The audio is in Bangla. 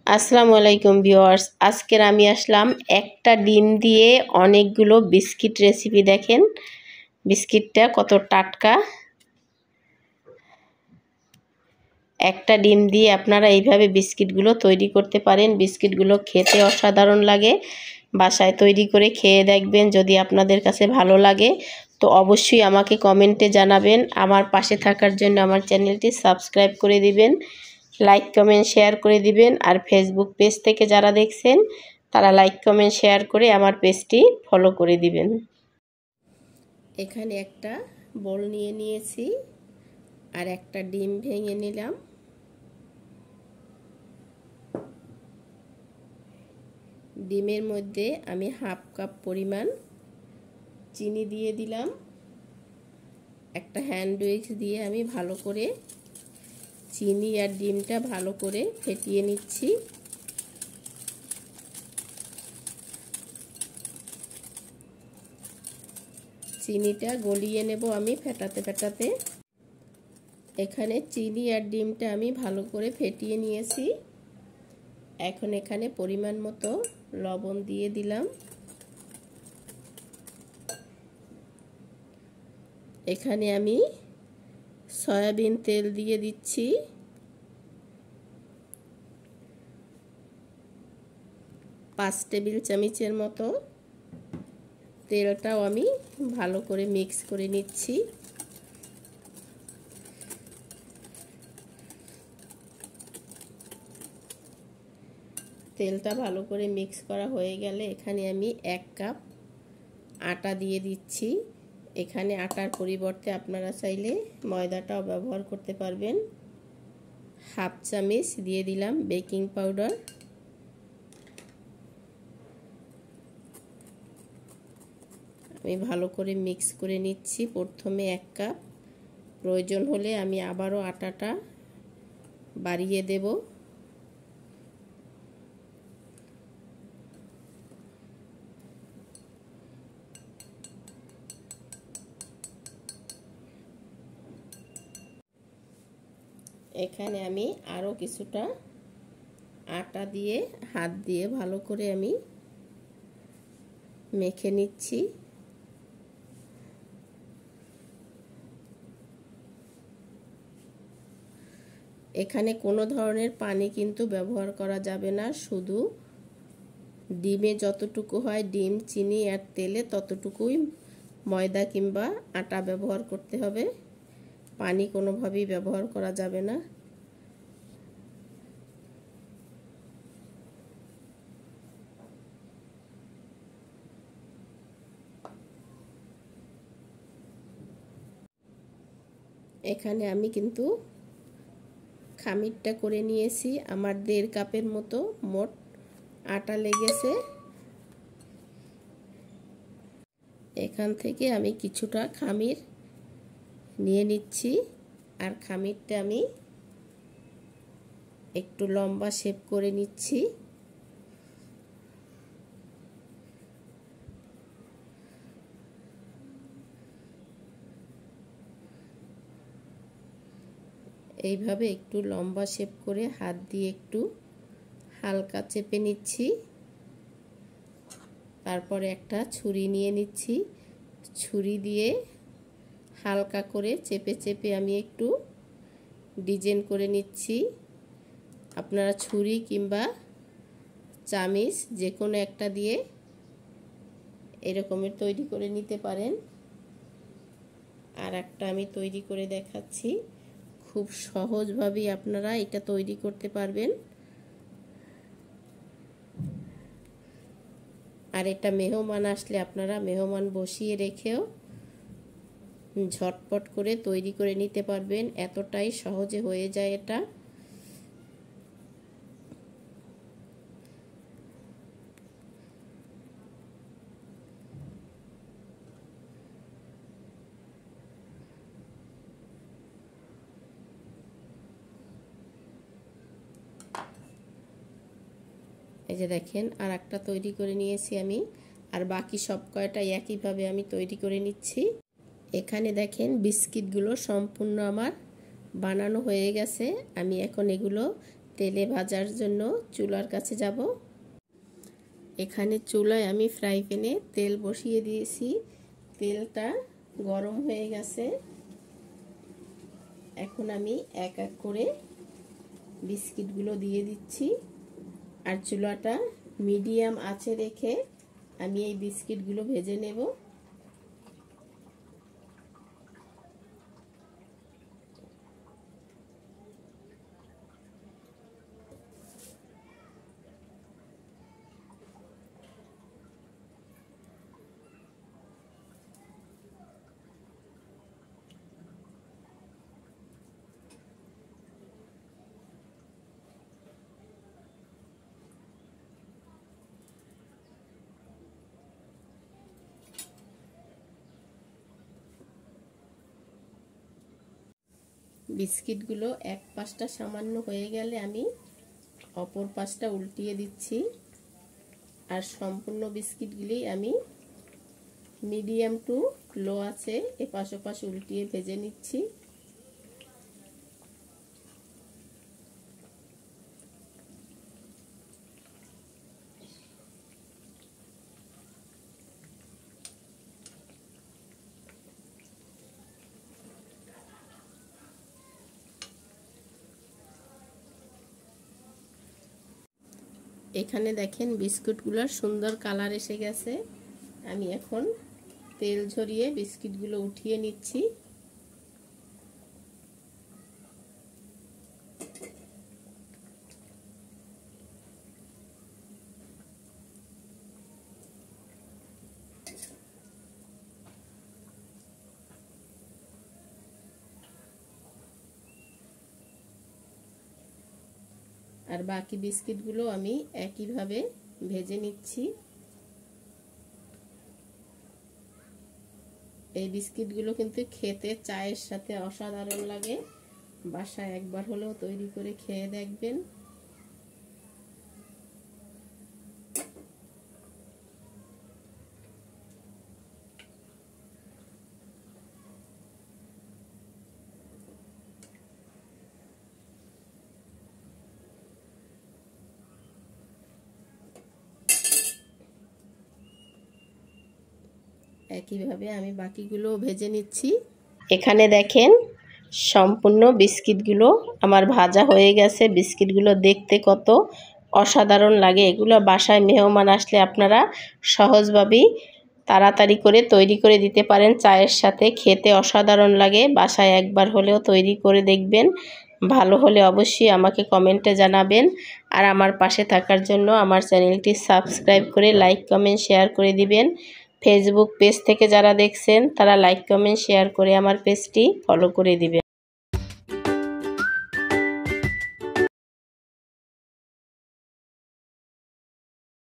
আসসালামু আলাইকুম ভিউয়ার্স, আজকের আমি আসলাম একটা ডিম দিয়ে অনেকগুলো বিস্কিট রেসিপি। দেখেন বিস্কিটটা কত টাটকা। একটা ডিম দিয়ে আপনারা এইভাবে বিস্কিটগুলো তৈরি করতে পারেন। বিস্কিটগুলো খেতে অসাধারণ লাগে। বাসায় তৈরি করে খেয়ে দেখবেন, যদি আপনাদের কাছে ভালো লাগে তো অবশ্যই আমাকে কমেন্টে জানাবেন। আমার পাশে থাকার জন্য আমার চ্যানেলটি সাবস্ক্রাইব করে দিবেন, লাইক কমেন্ট শেয়ার করে দিবেন। আর ফেসবুক পেজ থেকে যারা দেখছেন তারা লাইক কমেন্ট শেয়ার করে আমার পেজটি ফলো করে দিবেন। এখানে একটা বোল নিয়ে নিয়েছি আর একটা ডিম ভেঙে নিলাম। ডিমের মধ্যে আমি হাফ কাপ পরিমাণ চিনি দিয়ে দিলাম। একটা হ্যান্ড উইক্স দিয়ে আমি ভালো করে চিনি আর ডিমটা ভালো করে ফেটিয়ে নিচ্ছি। চিনিটা গলিয়ে নেব আমি ফেটাতে ফেটাতে। এখানে চিনি আর ডিমটা আমি ভালো করে ফেটিয়ে নিয়েছি। এখন এখানে পরিমাণ মতো লবণ দিয়ে দিলাম। এখানে আমি সয়াবিন তেল দিয়ে দিচ্ছি। 5 টেবিল চামচের মতো। তেলটাও আমি ভালো করে মিক্স করে নিচ্ছি। তেলটা ভালো করে মিক্স করা হয়ে গেলে এখানে আমি 1 কাপ আটা দিয়ে দিচ্ছি। এখানে আটার পরিবর্তে আপনারা চাইলে ময়দাটাও ব্যবহার করতে পারবেন। হাফ চামচ দিয়ে দিলাম বেকিং পাউডার। আমি ভালো করে মিক্স করে নিচ্ছি। প্রথমে 1 কাপ, প্রয়োজন হলে আমি আবারও আটাটা বাড়িয়ে দেব। এখানে আমি আরও কিছুটা আটা দিয়ে হাত দিয়ে ভালো করে আমি মেখে নিচ্ছি। এখানে কোনো ধরনের পানি কিন্তু ব্যবহার করা যাবে না। শুধু ডিমে যতটুকু হয়, ডিম, চিনি আর তেলে ততটুকুই ময়দা কিংবা আটা ব্যবহার করতে হবে। পানি কোনোভাবেই ব্যবহার করা যাবে না। এখানে আমি কিন্তু খামিরটা করে নিয়েছি। আমার 1.5 কাপের মতো মোট আটা লেগেছে। এখান থেকে আমি কিছুটা খামির নিয়ে নিচ্ছি আর খামিরটা আমি একটু লম্বা শেপ করে নিচ্ছি। এইভাবে একটু লম্বা শেপ করে হাত দিয়ে একটু হালকা চেপে নিচ্ছি। তারপরে একটা ছুরি নিয়ে নিচ্ছি। ছুরি দিয়ে হালকা করে চেপে চেপে আমি একটু ডিজাইন করে নিচ্ছি। আপনারা ছুরি কিংবা চামিচ যে কোনো একটা দিয়ে এরকমের তৈরি করে নিতে পারেন। আর একটা আমি তৈরি করে দেখাচ্ছি। খুব সহজভাবেই আপনারা এটা তৈরি করতে পারবেন। আর এটা মেহমান আসলে আপনারা মেহমান বসিয়ে রেখেও ঝটপট করে তৈরি করে নিতে পারবেন। এতটাই সহজে হয়ে যায় এটা। এই যে দেখেন আর একটা তৈরি করে নিয়েছি আমি। আর বাকি সব কয়টা একইভাবে আমি তৈরি করে নিচ্ছি। এখানে দেখেন বিস্কিটগুলো সম্পূর্ণ আমার বানানো হয়ে গেছে। আমি এখন এগুলো তেলে ভাজার জন্য চুলার কাছে যাব। এখানে চুলায় আমি ফ্রাই প্যানে তেল বসিয়ে দিয়েছি। তেলটা গরম হয়ে গেছে। এখন আমি এক এক করে বিস্কিটগুলো দিয়ে দিচ্ছি আর চুলাটা মিডিয়াম আঁচে রেখে আমি এই বিস্কিটগুলো ভেজে নেব। বিস্কিটগুলো এক পাশটা সামান্য হয়ে গেলে আমি অপর পাশটা উল্টিয়ে দিচ্ছি আর সম্পূর্ণ বিস্কিটগুলি আমি মিডিয়াম টু লো আছে এপাশ ওপাশ উল্টিয়ে ভেজে নিচ্ছি। এখানে দেখেন বিস্কুটগুলোর সুন্দর কালার এসে গেছে। আমি এখন তেল ঝরিয়ে বিস্কিটগুলো উঠিয়ে নিচ্ছি। আর বাকি বিস্কিটগুলো আমি একইভাবে ভেজে নিচ্ছি। এই বিস্কিটগুলো কিন্তু খেতে চায়ের সাথে অসাধারণ লাগে। বাসায় একবার হলেও তৈরি করে খেয়ে দেখবেন। একইভাবে আমি বাকিগুলো ভেজে নিচ্ছি। এখানে দেখেন সম্পূর্ণ বিস্কিটগুলো আমার ভাজা হয়ে গেছে। বিস্কিটগুলো দেখতে কত অসাধারণ লাগে। এগুলো বাসায় মেহমান আসলে আপনারা সহজভাবেই তাড়াতাড়ি করে তৈরি করে দিতে পারেন। চায়ের সাথে খেতে অসাধারণ লাগে। বাসায় একবার হলেও তৈরি করে দেখবেন। ভালো হলে অবশ্যই আমাকে কমেন্টে জানাবেন। আর আমার পাশে থাকার জন্য আমার চ্যানেলটি সাবস্ক্রাইব করে লাইক কমেন্ট শেয়ার করে দিবেন। ফেসবুক পেজ থেকে যারা দেখছেন তারা লাইক কমেন্ট শেয়ার করে আমার পেজটি ফলো করে দিবেন।